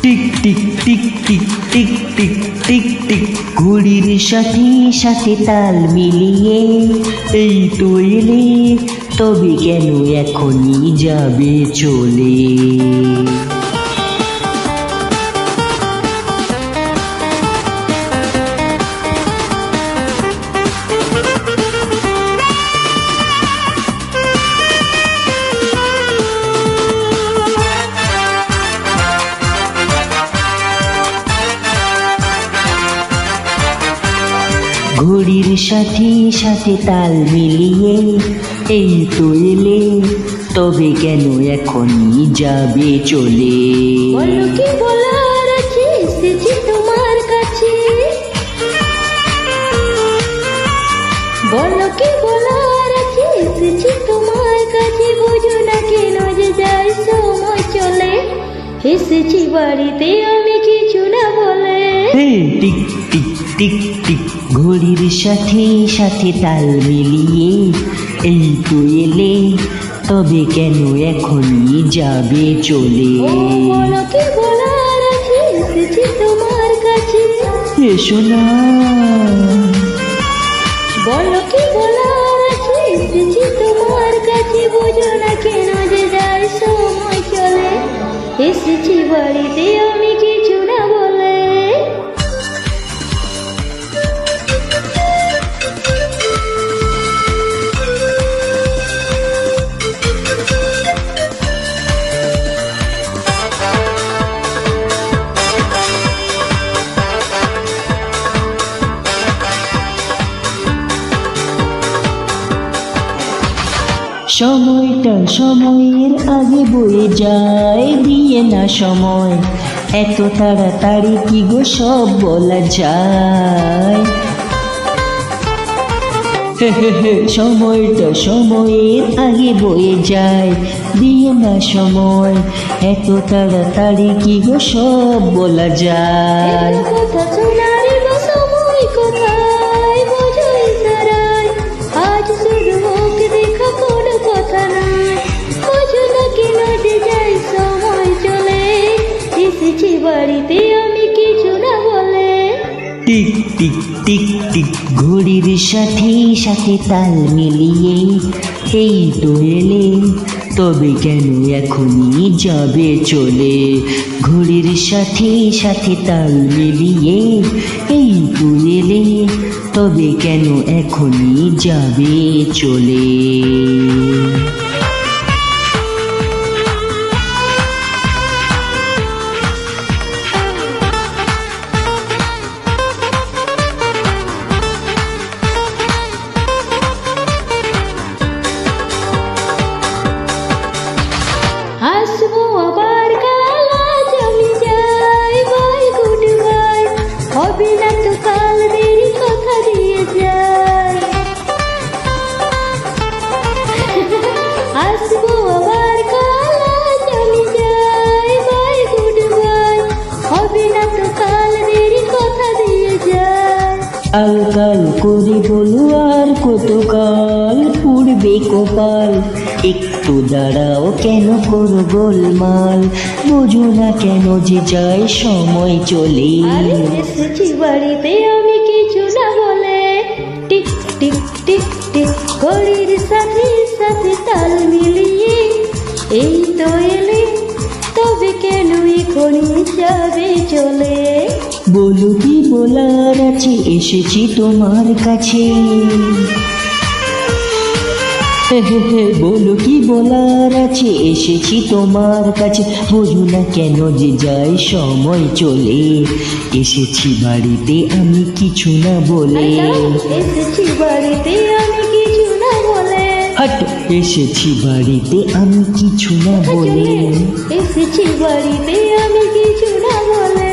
Tick tick tick tick tick tick tick tick ঘড়ির সাথে সাথে তাল মিলিয়ে এই তো এলে, তবে কেন এখনই যাবে চলে? ঘড়ির সাথে সাথে তাল মিলিয়ে এই তো এলে, তবে কেন এখনই যাবে চলে? বলো কি বলার আছে, এসেছি তোমার কাছে। বলো কি বলার আছে, এসেছি তোমার কাছে। বুঝো না কেন যে যায় সময় চলে, এসেছি বাড়িতে আমি কিছু না বলে। টিক টিক টিক টিক ঘড়ির সাথে সাথে তাল মিলিয়ে এই তো এলে, তবে কেন এখনই যাবে চলে? ও বলো কি বলার আছে, এসেছি তোমার কাছে। এসো না। বলো কি বলার আছে, এসেছি তোমার কাছে। বুঝো না কেন যে যায় সময় চলে, এসেছি বাড়িতে আমি কিছু না বলে। সময়টা সময়ের আগে বয়ে যায়, দিয়ে না সময় এত তাড়াতাড়ি কি গো সব বলা যায়? সময়টা সময়ের আগে বয়ে যায়, দিয়ে না সময় এত তাড়াতাড়ি কি গো সব বলা যায়? এত কথা শোনার গো সময় কোথায়, বোঝো ইশারায়। আজ শুধু মুখ দেখা কোনো কথা নাই। বোঝো না কেন যে যায় সময় চলে, এসেছি বাড়িতে আমি কিছু না বলে। টিক টিক টিক টিক ঘড়ির সাথে সাথে তাল মিলিয়ে এই তো এলে, তবে কেন এখনই যাবে চলে? ঘড়ির সাথে সাথে তাল মিলিয়ে এই তো এলে, তবে কেন এখনই যাবে চলে? আসবো আবার কাল, আজ আমি যাই। বাই গুড বাই, হবে না তো কাল দেরি, কথা দিয়ে যাই। আসবো আবার কাল, আজ আমি যাই। বাই গুড বাই, হবে না তো কাল দেরি, কথা দিয়ে যাই। কাল কাল করে বলো আর কতকাল পুড়বে কপাল, একটু দাঁড়াও কেন করো গোলমাল? বোঝো না কেন যে যায় সময় চলে? আরে এসেছি বাড়িতে আমি কিছু না বলে। টিক টিক টিক টিক ঘড়ির সাথে সাথে তাল মিলিয়ে এই তো এলে, তবে কেন এখনই যাবে চলে? বলো কি বলার আছে, এসেছি তোমার কাছে। বলো কি বলার আছে, এসেছি তোমার কাছে। বোঝো না কেন যে যায় সময় চলে, এসেছি বাড়িতে আমি কিছু না বলে। এসেছি বাড়িতে আমি কিছু না বলে। হট, এসেছি বাড়িতে আমি কিছু না বলে। এসেছি বাড়িতে আমি কিছু না বলে।